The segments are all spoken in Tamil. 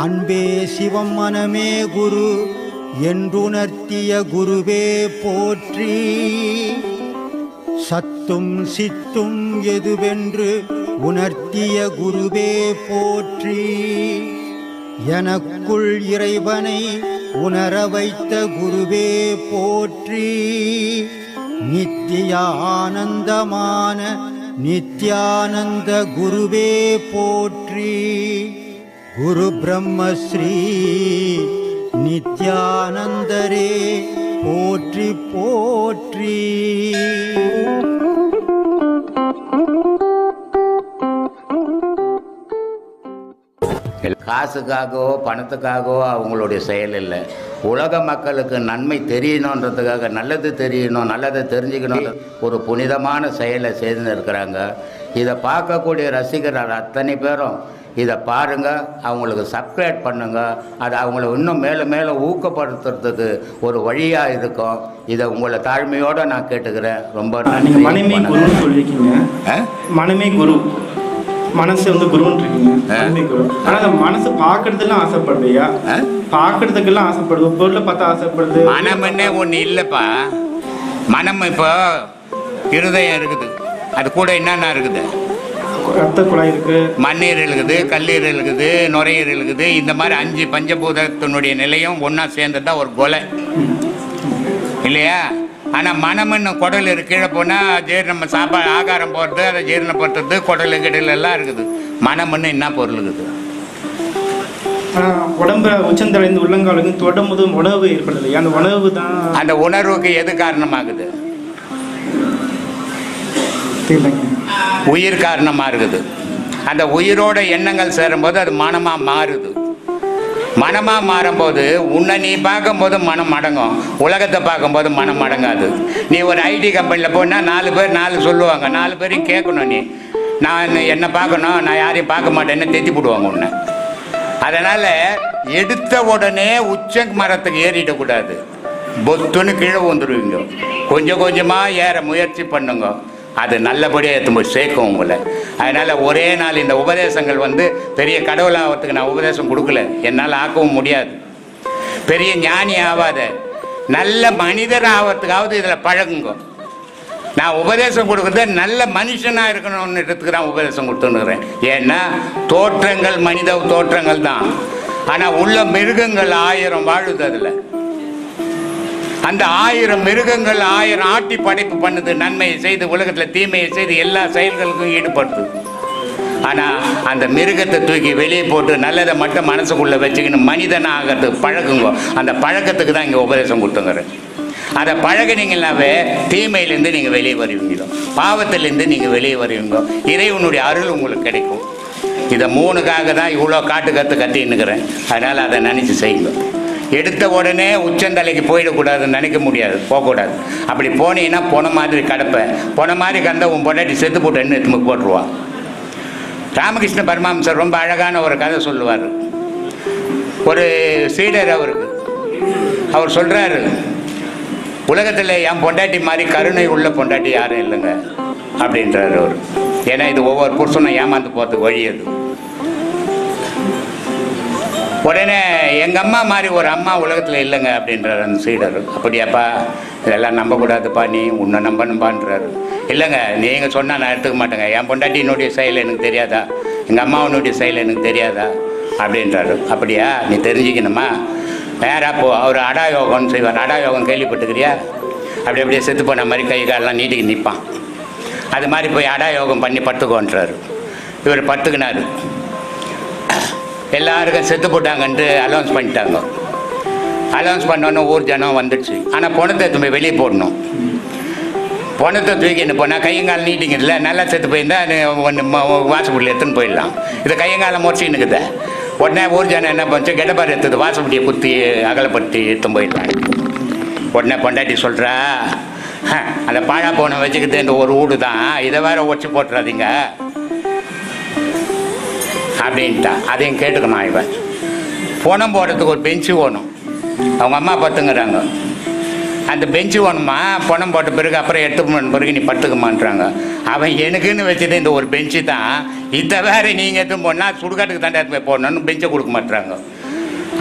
அன்பே சிவம் மனமே குரு என்றுணர்த்திய குருவே போற்றி. சத்தும் சித்தும் எதுவென்று உணர்த்திய குருவே போற்றி. எனக்குள் இறைவனை உணர வைத்த குருவே போற்றி. நித்திய ஆனந்தமான நித்யானந்த குருவே போற்றி. குரு பிரம்மஸ்ரீ நித்யானந்தரே போற்றி போற்றி. காசுக்காகவோ பணத்துக்காகவோ அவங்களுடைய செயல் இல்லை. உலக மக்களுக்கு நன்மை தெரியணுன்றதுக்காக, நல்லது தெரியணும், நல்லதை தெரிஞ்சுக்கணும், ஒரு புனிதமான செயலை செய்து இருக்கிறாங்க. இதை பார்க்கக்கூடிய ரசிகர்கள் அத்தனை பேரும் இதை பாருங்கள், அவங்களுக்கு சப்ஸ்கிரைப் பண்ணுங்கள். அது அவங்கள இன்னும் மேலே மேலே ஊக்கப்படுத்துறதுக்கு ஒரு வழியாக இருக்கும். இதை உங்களை தாழ்மையோடு நான் கேட்டுக்கிறேன். ரொம்ப நீங்கள் மனமே குருன்னு சொல்லியிருக்கீங்க. மனமே குரு, மனசு வந்து குருன்னு இருக்கீங்க. மனமே குரு. ஆனால் அந்த மனசு பார்க்கறதுலாம் ஆசைப்படுவியா? பார்க்கறதுக்கெல்லாம் ஆசைப்படுவோம், பொருளை பார்த்தா ஆசைப்படுது. மனம்னே ஒன்று இல்லைப்பா. மனம் இப்போ இருதயம் இருக்குது, அது கூட என்னென்ன இருக்குது? ரத்த குழாய் இருக்குது, மண்ணீரல் இருக்குது, கல்லீரல் இருக்குது, நுரையீரல் இருக்குது. இந்த மாதிரி 5 பஞ்சபூதத்தினுடைய நிலையும் ஒன்றா சேர்ந்தது தான் ஒரு கொலை இல்லையா? ஆனால் மனம்னு குடல் கீழே போனால் ஜீரணம், சாப்பாடு ஆகாரம் போடுறது, அதை ஜீரணப்படுத்துறது, குடல் கிடல் எல்லாம் இருக்குது. மனம்னு என்ன பொருள் இருக்குது? உடம்புல உச்சந்தலைந்து உள்ளங்காலுக்கு தொடர்ந்து உணவு ஏற்படுது இல்லையா? அந்த உணவு தான், அந்த உணர்வுக்கு எது காரணமாகுது? உயிர் காரணமாக இருக்குது. அந்த உயிரோட எண்ணங்கள் சேரும்போது அது மனமாக மாறுது. மனமாக மாறும்போது உன்னை நீ பார்க்கும்போது மனம் அடங்கும், உலகத்தை பார்க்கும்போது மனம் அடங்காது. நீ ஒரு ஐடி கம்பெனியில் போனால் 4 பேர் 4 சொல்லுவாங்க, 4 பேரையும் கேட்கணும். நீ நான் என்னை பார்க்கணும், நான் யாரையும் பார்க்க மாட்டேன்னு தெத்தி போடுவாங்க உன்னை. அதனால் எடுத்த உடனே உச்ச மரத்துக்கு ஏறிடக்கூடாது. பொத்துன்னு கீழே வந்துடுவீங்க. கொஞ்சம் கொஞ்சமாக ஏற முயற்சி பண்ணுங்க. அது நல்லபடியாக எடுத்து போய் சேர்க்கும் உங்களை. அதனால் ஒரே நாள் இந்த உபதேசங்கள் வந்து பெரிய கடவுள் ஆகிறதுக்கு நான் உபதேசம் கொடுக்கல, என்னால் ஆக்கவும் முடியாது. பெரிய ஞானி ஆகாத, நல்ல மனிதர் ஆகிறதுக்காவது இதில் பழகுங்க. நான் உபதேசம் கொடுக்குறது நல்ல மனுஷனாக இருக்கணும்ன்றதுக்கு தான் உபதேசம் கொடுத்துன்னுக்கிறேன். ஏன்னா தோற்றங்கள் மனித தோற்றங்கள் தான், ஆனால் உள்ள மிருகங்கள் 1000 வாழுது. அதில் அந்த 1000 மிருகங்கள் 1000 ஆட்டி படைப்பு பண்ணுது. நன்மையை செய்து உலகத்தில் தீமையை செய்து எல்லா செயல்களுக்கும் ஈடுபடுது. ஆனால் அந்த மிருகத்தை தூக்கி வெளியே போட்டு நல்லதை மட்டும் மனசுக்குள்ளே வச்சுக்கணும், மனிதனாக ஆகிறதுக்கு பழகுங்க. அந்த பழக்கத்துக்கு தான் இங்கே உபதேசம் கொடுத்துங்கிறேன். அதை பழகினீங்கன்னாவே தீமையிலேருந்து நீங்கள் வெளியே வருவீங்களோ, பாவத்திலேருந்து நீங்கள் வெளியே வருவீங்களோ, இறைவனுடைய அருள் உங்களுக்கு கிடைக்கும். இதை 3க்காக தான் இவ்வளோ காட்டு கத்தின்னுக்கிறேன். அதனால் அதை நினச்சி செய்யுங்க. எடுத்த உடனே உச்சந்தலைக்கு போயிடக்கூடாதுன்னு நினைக்க முடியாது, போகக்கூடாது. அப்படி போனீங்கன்னா பொண மாதிரி கிடப்பேன். பொண மாதிரி கந்த உன் பொண்டாட்டி செத்து போட்டு என்ன எடுத்து போட்டுருவான். ராமகிருஷ்ண பரமஹம்சர் ரொம்ப அழகான ஒரு கதை சொல்லுவார். ஒரு சீடர் அவருக்கு, அவர் சொல்கிறாரு, உலகத்தில் என் பொண்டாட்டி மாதிரி கருணை உள்ள பொண்டாட்டி யாரும் இல்லைங்க அப்படின்றார் அவர். ஏன்னா இது ஒவ்வொரு புருஷனும் ஏமாந்து போகிறதுக்கு வழி அது. உடனே எங்கள் அம்மா மாதிரி ஒரு அம்மா உலகத்தில் இல்லைங்க அப்படின்றார் அந்த சீடர். அப்படியாப்பா, இதெல்லாம் நம்பக்கூடாதுப்பா, நீ உன்னை நம்பணும்பான்றாரு. இல்லைங்க, நீங்கள் சொன்னால் நான் எடுத்துக்க மாட்டேங்க. என் பொண்டாட்டினுடைய செயல் எனக்கு தெரியாதா, எங்கள் அம்மாவனுடைய செயல் எனக்கு தெரியாதா அப்படின்றாரு. அப்படியா, நீ தெரிஞ்சுக்கணுமா? நேராக போ, அவர் அடாயோகம்னு செய்வார். அடாயோகம் கேள்விப்பட்டுக்கிறியா? அப்படி அப்படியே செத்து போன மாதிரி கை காலெலாம் நீட்டிக்கு நிற்பான். அது மாதிரி போய் அடாயோகம் பண்ணி படுத்துக்கோன்றாரு. இவர் படுத்துக்கினார். எல்லாருக்கும் செத்து போட்டாங்கன்ட்டு அலௌன்ஸ் பண்ணிட்டாங்க. அலௌன்ஸ் பண்ணோன்னு ஊர் ஜனம் வந்துடுச்சு. ஆனால் பணத்தை எடுத்து போய் வெளியே போடணும். பணத்தை தூக்கின்னு போனால் கையங்கால் நீட்டிங்கல்ல, நல்லா செத்து போயிருந்தா ஒன்று வாசப்படியில் எடுத்துன்னு போயிடலாம். இதை கையங்காலம் முடிச்சுன்னுக்குது. உடனே ஊர் ஜனம் என்ன பண்ணுச்சு, கெட்டப்பாரு எடுத்தது வாசப்படியை குத்தி அகலப்படுத்தி எடுத்து போயிடலாம். உடனே பொண்டாட்டி சொல்கிறா, அந்த பாழா போனை வச்சுக்கிட்டு இந்த ஒரு வீடு தான், இதை வேற ஒடிச்சு போட்டுறாதீங்க அப்படின்ட்டா. அதையும் கேட்டுக்கணும். இவன் பணம் போடுறதுக்கு ஒரு பெஞ்சு வேணும். அவங்க அம்மா பத்துங்கிறாங்க. அந்த பெஞ்சு வேணுமா, பணம் போட்ட பிறகு அப்புறம் 8 மணி பிறகு நீ படுத்துக்குமான்றாங்க. அவன் எனக்குன்னு வச்சது இந்த ஒரு பெஞ்சு தான். இதை வேற நீங்கள் எதுவும் போனால் சுடுகாட்டுக்கு தாண்டா போய் போடணும்னு பெஞ்சை கொடுக்க மாட்டுறாங்க.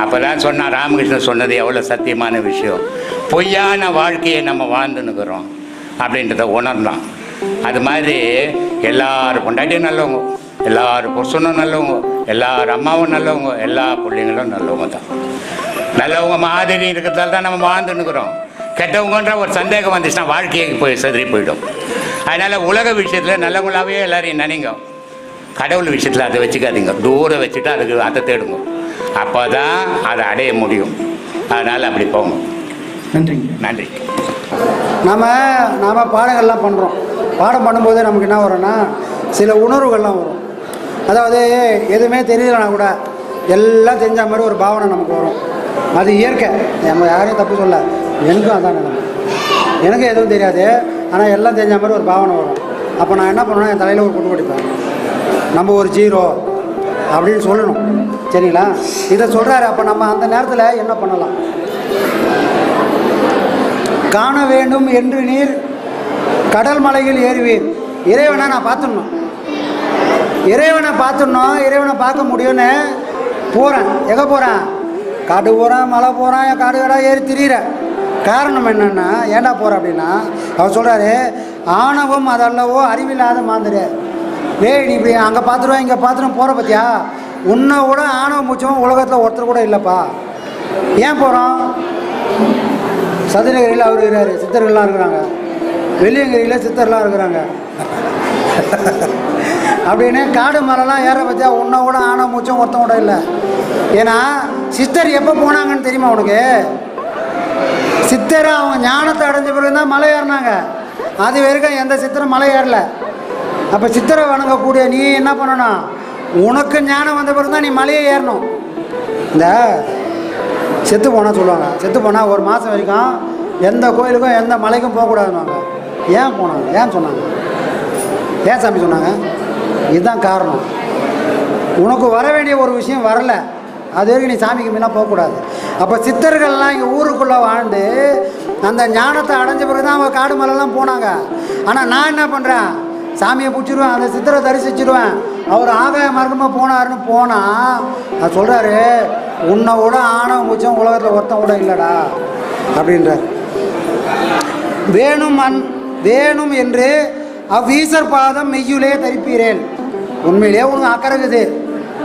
அப்போ தான் சொன்னான் ராமகிருஷ்ணன் சொன்னது எவ்வளோ சத்தியமான விஷயம். பொய்யான வாழ்க்கையை நம்ம வாழ்ந்துன்னுக்குறோம் அப்படின்றத உணர்ந்தான். அது மாதிரி எல்லாரும் பொண்டாட்டியும் நல்லவங்க, எல்லாரும் புருஷனும் நல்லவங்க, எல்லார் அம்மாவும் நல்லவங்க, எல்லா பிள்ளைங்களும் நல்லவங்க தான். நல்லவங்க மாதிரி இருக்கிறதால தான் நம்ம வாழ்ந்துன்னுக்குறோம். கெட்டவங்கன்ற ஒரு சந்தேகம் வந்துச்சுன்னா வாழ்க்கையை போய் செதறி போயிடும். அதனால் உலக விஷயத்தில் நல்லவங்களாவே எல்லாரையும் நினைங்க. கடவுள் விஷயத்தில் அதை வச்சுக்காதீங்க. தூரம் வச்சுட்டு அதுக்கு அதை தேடுங்க. அப்போ தான் அதை அடைய முடியும். அதனால் அப்படி போங்க. நன்றிங்க. நன்றி. நாம் பாடங்கள்லாம் பண்ணுறோம். பாடம் பண்ணும்போது நமக்கு என்ன வரும்னா சில உணர்வுகள்லாம் வரும். அதாவது எதுவுமே தெரியலனா கூட எல்லாம் தெரிஞ்ச மாதிரி ஒரு பாவனை நமக்கு வரும். அது இயற்கை. நம்ம யாரையும் தப்பு சொல்ல, எனக்கும் அதான் நினைக்கும். எனக்கும் எதுவும் தெரியாது, ஆனால் எல்லாம் தெரிஞ்ச மாதிரி ஒரு பாவனை வரும். அப்போ நான் என்ன பண்ணுவேன்னா என் தலையில் ஒரு குட்டு படிப்பேன். நம்ம ஒரு ஜீரோ அப்படின்னு சொல்லணும். சரிங்களா? இதை சொல்கிறாரு. அப்போ நம்ம அந்த நேரத்தில் என்ன பண்ணலாம்? காண வேண்டும் என்று நீர் கடல் மலையில் ஏறுவீர். இறைவனை நான் பார்த்துடணும், இறைவனை பார்த்துடணும், இறைவனை பார்க்க முடியும்னு போகிறேன். எங்கே போகிறேன்? காடு போகிறேன், மலை போகிறேன், காடு காடாக ஏறி திரியிறேன். காரணம் என்னென்னா ஏண்டா போகிறேன் அப்படின்னா அவர் சொல்கிறாரு, ஆணவம் அதல்லவோ அறிவில்லாத மாந்திர. டேய் நீ இப்படி அங்கே பார்த்துருவேன் இங்கே பார்த்துருவேன் போகிற பற்றியா? உன்னை விட ஆணவ மூச்சம் உலகத்தில் ஒருத்தர் கூட இல்லைப்பா. ஏன் போகிறோம்? சதுரகிரியில் அவர் இருக்கிறாரு, சித்தர்கள்லாம் இருக்கிறாங்க. வெள்ளியங்கிரியில் சித்தர்லாம் இருக்கிறாங்க. அப்படின்னு காடு மரம்லாம் ஏற பற்றியா உன்னை கூட ஆணவ மூச்சம் ஒருத்தன் கூட இல்லை. ஏன்னா சித்தர் எப்போ போனாங்கன்னு தெரியுமா உனக்கு? சித்தரை அவங்க ஞானத்தை அடைஞ்ச பிறகு தான் மலை ஏறினாங்க. அது வரைக்கும் எந்த சித்தரும் மலை ஏறல. அப்போ சித்தரை வணங்கக்கூடிய நீ என்ன பண்ணணும்? உனக்கு ஞானம் வந்த பிறகு தான் நீ மலையை ஏறணும். இந்த செத்து போனால் சொல்லுவாங்க, செத்து போனால் ஒரு மாதம் வரைக்கும் எந்த கோயிலுக்கும் எந்த மலைக்கும் போகக்கூடாதுன்னுவாங்க. ஏன் போனாங்க? ஏன் சொன்னாங்க? ஏன் சாமி சொன்னாங்க? இதுதான் காரணம். உனக்கு வர வேண்டிய ஒரு விஷயம் வரல, அது வரைக்கும் நீ சாமிக்கு முன்னா போகக்கூடாது. அப்போ சித்தர்கள்லாம் இங்கே ஊருக்குள்ளே வாழ்ந்து அந்த ஞானத்தை அடைஞ்ச பிறகு தான் அவங்க காடு மலைலாம் போனாங்க. ஆனால் நான் என்ன பண்ணுறேன்? சாமியை பிடிச்சிருவேன், அந்த சித்தரை தரிசிச்சிடுவேன். அவர் ஆகாய மார்க்கமாக போனாருன்னு போனால் அது சொல்கிறாரு, உன்னை விட ஆணவ மூச்சம் உலகத்தில் ஒருத்தன் கூட இல்லைடா அப்படின்றார். வேணும் என்று அவ்வீசர் பாதம் மெய்யுலே தரிப்பீரேன். உண்மையிலே உனக்கு அக்கறைக்குது,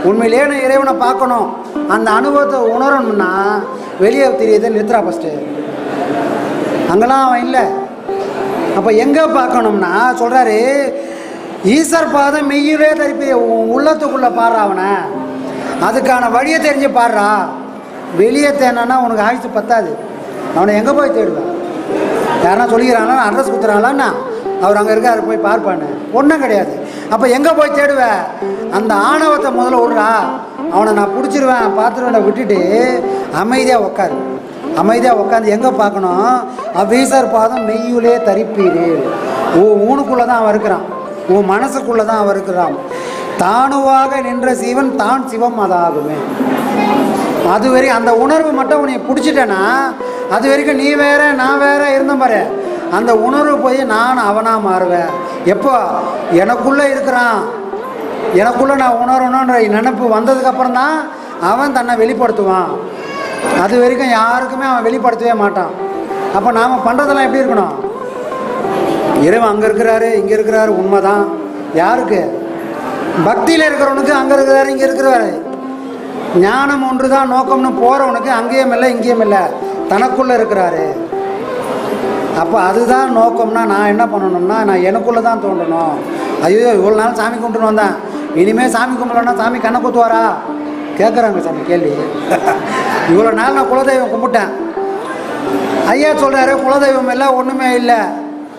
உண்மையிலே நான் இறைவனை பார்க்கணும், அந்த அனுபவத்தை உணரணும்னா வெளியே தெரியுது நிறுத்துறா ஃபஸ்ட்டு. அங்கெல்லாம் அவன் இல்லை. அப்போ எங்கே பார்க்கணும்னா சொல்கிறாரு, ஈசர் பாதம் மெய்யுலே தரிப்பி, உள்ளத்துக்குள்ளே பாடுறா அவனை, அதுக்கான வழியை தெரிஞ்சு பாடுறா. வெளியே தேனா உனக்கு ஆயுசு பத்தாது. அவனை எங்கே போய் தேடுவேன்? யாருன்னா சொல்லிக்கிறாங்களா, அட்ரஸ் கொடுத்துறாங்களான்னா அவர் அங்கே இருக்காரு போய் பார்ப்பான்னு ஒன்றும் கிடையாது. அப்போ எங்கே போய் தேடுவேன்? அந்த ஆணவத்தை முதல்ல விட்றா, அவனை நான் பிடிச்சிருவேன் பார்த்துருவேன் விட்டுட்டு அமைதியாக உட்காரு. அமைதியாக உட்காந்து எங்கே பார்க்கணும்? அவ்வீசர் பாதம் மெய்யுலே தரிப்பீரு. ஊனுக்குள்ளே தான் அவன் இருக்கிறான், உன் மனசுக்குள்ளே தான் அவன் இருக்கிறான். தானுவாக நின்ற சீவன் தான் சிவம் அதாகுமே. அது வரைக்கும் அந்த உணர்வு மட்டும் உன்னை பிடிச்சிட்டேன்னா அது வரைக்கும் நீ வேற நான் வேற இருந்த பாரு. அந்த உணர்வு போய் நான் அவனாக மாறுவேன். எப்போ எனக்குள்ளே இருக்கிறான், எனக்குள்ளே நான் உணரணுன்ற நினைப்பு வந்ததுக்கப்புறம் தான் அவன் தன்னை வெளிப்படுத்துவான். அது வரைக்கும் யாருக்குமே அவன் வெளிப்படுத்தவே மாட்டான். அப்போ நாம் பண்ணுறதெல்லாம் எப்படி இருக்கணும்? இறைவன் அங்கே இருக்கிறாரு இங்கே இருக்கிறாரு உண்மைதான். யாருக்கு? பக்தியில் இருக்கிறவனுக்கு அங்கே இருக்கிறாரு இங்கே இருக்கிறாரு. ஞானம் ஒன்று தான் நோக்கம்னு போகிறவனுக்கு அங்கேயும் இல்லை இங்கேயும் இல்லை, தனக்குள்ளே இருக்கிறாரு. அப்போ அதுதான் நோக்கம்னா நான் என்ன பண்ணணும்னா நான் எனக்குள்ளே தான் தோன்றணும். ஐயோ இவ்வளோ நாள் சாமி கும்பிட்டுன்னு வந்தேன், இனிமேல் சாமி கும்பிடலன்னா சாமி கண்ணை குத்துவாரா கேட்குறாங்க சாமி கேள்வி. இவ்வளோ நாள் நான் குலதெய்வம் கும்பிட்டேன், ஐயா சொல்கிறாரு குலதெய்வம் எல்லாம் ஒன்றுமே இல்லை,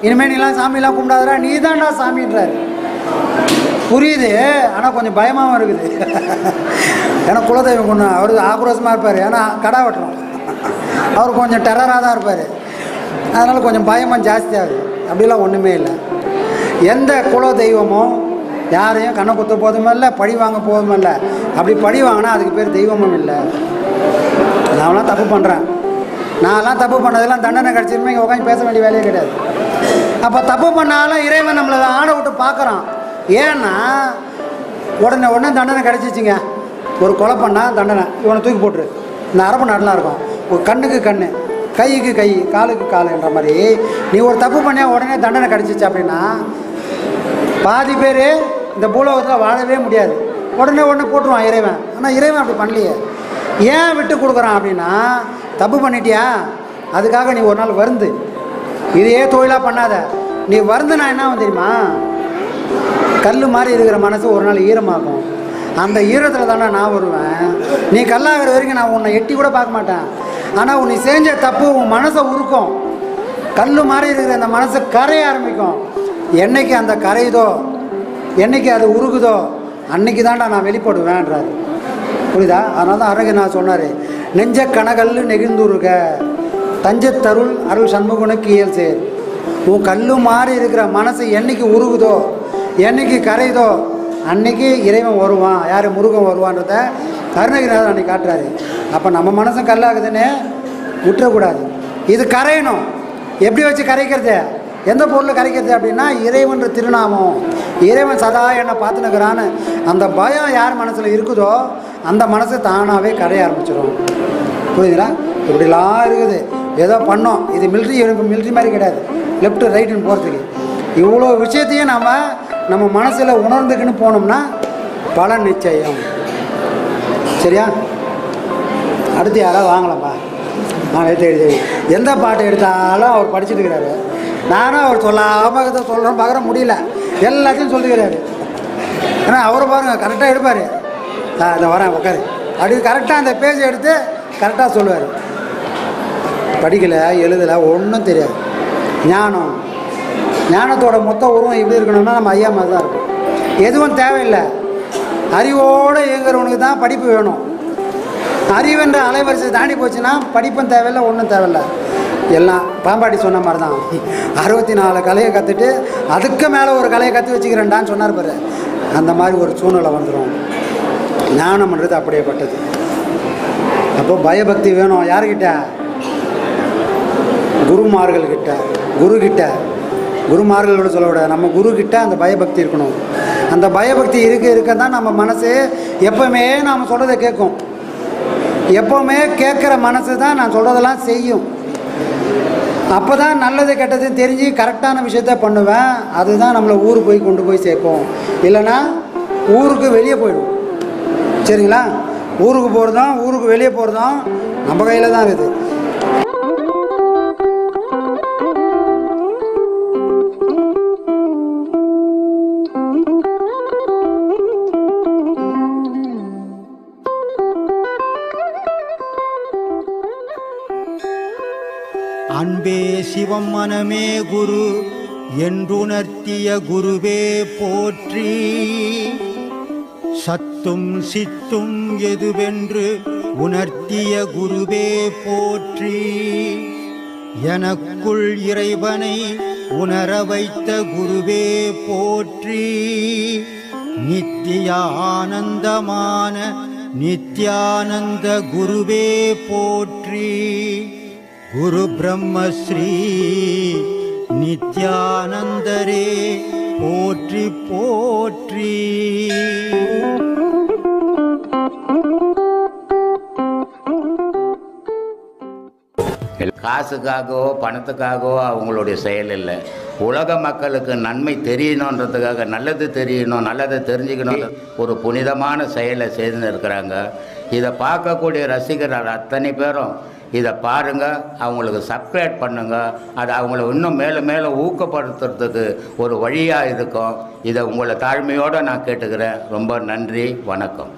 இனிமேல் நீலாம் சாமியெல்லாம் கும்பிடாதரா, நீ தான்டா சாமின்றாரு. புரியுது, ஆனால் கொஞ்சம் பயமாகவும் இருக்குது. ஏன்னா குலதெய்வம் கொண்டு அவர் ஆக்ரோஷமாக இருப்பார், ஏன்னா கடா வெட்டணும், அவர் கொஞ்சம் டெரராக தான் இருப்பார், அதனால் கொஞ்சம் பயமாக ஜாஸ்தியாகுது. அப்படிலாம் ஒன்றுமே இல்லை. எந்த குல தெய்வமும் யாரையும் கண்ணை குத்த போதும் இல்லை, பழி வாங்க போதும் இல்லை. அப்படி பழி வாங்கினா அதுக்கு பேர் தெய்வமும் இல்லை. நான்லாம் தப்பு பண்ணுறேன், நான்லாம் தப்பு பண்ணதெல்லாம் தண்டனை கிடச்சிருமே இங்கே உட்காந்து பேச வேண்டிய வேலையே கிடையாது. அப்போ தப்பு பண்ணாலும் இறைவன் நம்மளை ஆட விட்டு பார்க்குறான். ஏன்னா உடனே தண்டனை கிடச்சிச்சிங்க. ஒரு கொலை பண்ணால் தண்டனை, இவனை தூக்கி போட்டுரு. இந்த அரபு நாடெலாம் இருக்கும், ஒரு கண்ணுக்கு கண், கைக்கு கை, காலுக்கு காலுன்ற மாதிரி. நீ ஒரு தப்பு பண்ணியா உடனே தண்டனை கிடச்சிச்சு அப்படின்னா பாதி பேர் இந்த பூலோகத்தில் வாழவே முடியாது. உடனே போட்டுருவான் இறைவன். ஆனால் இறைவன் அப்படி பண்ணலையே. ஏன் விட்டு கொடுக்குறான் அப்படின்னா, தப்பு பண்ணிட்டியா, அதுக்காக நீ ஒரு நாள் வருந்து இதையே தொழிலாக பண்ணாத. நீ வருந்துனா என்ன தெரியுமா, கல் மாதிரி இருக்கிற மனசு ஒரு நாள் ஈரமாகும். அந்த ஈரத்தில் தானே நான் வருவேன். நீ கல்லாகிற வரைக்கும் நான் உன்னை எட்டி கூட பார்க்க மாட்டேன். ஆனால் உன்னை செஞ்ச தப்பு உன் மனசை உருக்கும். கல் மாதிரி இருக்கிற அந்த மனசு கரைய ஆரம்பிக்கும். என்னைக்கு அந்த கரையுதோ, என்னைக்கு அது உருகுதோ, அன்னைக்கு தான்டா நான் வெளிப்படுவேன்றாரு. புரியுதா? அதனால தான் அருகே நான் சொன்னார், நெஞ்ச கனகல் நெகிழ்ந்துருக தஞ்சத்தருள் அருள் சண்முகனுக்கு இயல் சேர். உன் கல் மாதிரி இருக்கிற மனசு என்னைக்கு உருகுதோ, என்னைக்கு கரையுதோ, அன்னைக்கு இறைவன் வருவான். யார்? முருகன் வருவான்றத அருணகிரிநாதர் அன்னைக்கு காட்டுறாரு. அப்போ நம்ம மனசும் கல்லாகுதுன்னு விட்டுறக்கூடாது. இது கரையணும். எப்படி வச்சு கரைக்கிறது? எந்த பொருள் கரைக்கிறது அப்படின்னா, இறைவன்ற திருநாமம். இறைவன் சதா என்னை பார்த்துனுக்கிறான்னு அந்த பயம் யார் மனசில் இருக்குதோ அந்த மனசு தானாகவே கரைய ஆரம்பிச்சிடும். புரியுதுங்களா? இப்படிலாம் இருக்குது. ஏதோ பண்ணோம், இது மிலிட்ரி மாதிரி கிடையாது, லெஃப்ட்டு ரைட்டுன்னு போகிறதுக்கு. இவ்வளோ விஷயத்தையும் நம்ம மனசில் உணர்ந்துக்குன்னு போனோம்னா பலன் நிச்சயம். சரியா? அடுத்து யாராவது வாங்கலாம்ப்பா. நான் எடுத்து எந்த பாட்டு எடுத்தாலும் அவர் படிச்சுட்டு இருக்கிறாரு. நானும் அவர் சொல்லாமல் சொல்கிறோம் பார்க்குற முடியல, எல்லாத்தையும் சொல்லிக்கிறாரு. ஏன்னா அவரை பாருங்கள் கரெக்டாக எடுப்பார். இந்த வரேன் உட்காரு அப்படி கரெக்டாக அந்த பேஜை எடுத்து கரெக்டாக சொல்லுவார். படிக்கலை, எழுதலை, ஒன்றும் தெரியாது. ஞானத்தோட மொத்த உருவம் எப்படி இருக்கணும்னா நம்ம ஐயா மாதிரி தான் இருக்கும். எதுவும் தேவையில்லை. அறிவோடு இயங்குறவனுக்கு தான் படிப்பு வேணும். அறிவுன்ற அலைவரிசை தாண்டி போச்சுன்னா படிப்பும் தேவையில்லை, ஒன்றும் தேவையில்லை. எல்லாம் பாம்பாட்டி சொன்ன மாதிரி தான். 64 கலையை கற்றுட்டு அதுக்கு மேலே ஒரு கலையை கற்று வச்சுக்கிறேன்டான்னு சொன்னார் பாரு. அந்த மாதிரி ஒரு சூழ்நிலை வந்துடும். ஞானம்ன்றது அப்படியேப்பட்டது. அப்போ பயபக்தி வேணும். யார்கிட்ட? குருமார்கள்கிட்ட. குருமார்களோட சொல்லக்கூடாது, நம்ம குருக்கிட்ட அந்த பயபக்தி இருக்கணும். அந்த பயபக்தி இருக்க தான் நம்ம மனசு எப்போவுமே நாம் சொல்கிறத கேட்கும். எப்போவுமே கேட்குற மனசு தான் நான் சொல்கிறதெல்லாம் செய்யும். அப்போ தான் நல்லது கெட்டது தெரிஞ்சு கரெக்டான விஷயத்த பண்ணுவேன். அதுதான் நம்மளை ஊருக்கு போய் கொண்டு போய் சேர்ப்போம். இல்லைன்னா ஊருக்கு வெளியே போயிடும். சரிங்களா? ஊருக்கு போகிறதும் ஊருக்கு வெளியே போகிறதும் நம்ம கையில் தான் இருக்குது. அன்பே சிவம் மனமே குரு என்றுணர்த்திய குருவே போற்றி. சத்தும் சித்தும் எதுவென்று உணர்த்திய குருவே போற்றி. எனக்குள் இறைவனை உணர வைத்த குருவே போற்றி. நித்திய ஆனந்தமான நித்யானந்த குருவே போற்றி. குரு பிரம்மஸ்ரீ நித்யானந்தரே போற்றி போற்றி. காசுக்காகவோ பணத்துக்காகவோ அவங்களுடைய செயல் இல்லை. உலக மக்களுக்கு நன்மை தெரியணுன்றதுக்காக, நல்லது தெரியணும், நல்லதை தெரிஞ்சுக்கணும், ஒரு புனிதமான செயலை செய்துன்னு இருக்கிறாங்க. இதை பார்க்கக்கூடிய ரசிகர்கள் அத்தனை பேரும் இதை பாருங்கள், அவங்களுக்கு சப்ஸ்கிரைப் பண்ணுங்கள். அது அவங்கள இன்னும் மேலே மேலே ஊக்கப்படுத்துறதுக்கு ஒரு வழியாக இருக்கும். இதை உங்களை தாழ்மையோடு நான் கேட்டுக்கிறேன். ரொம்ப நன்றி, வணக்கம்.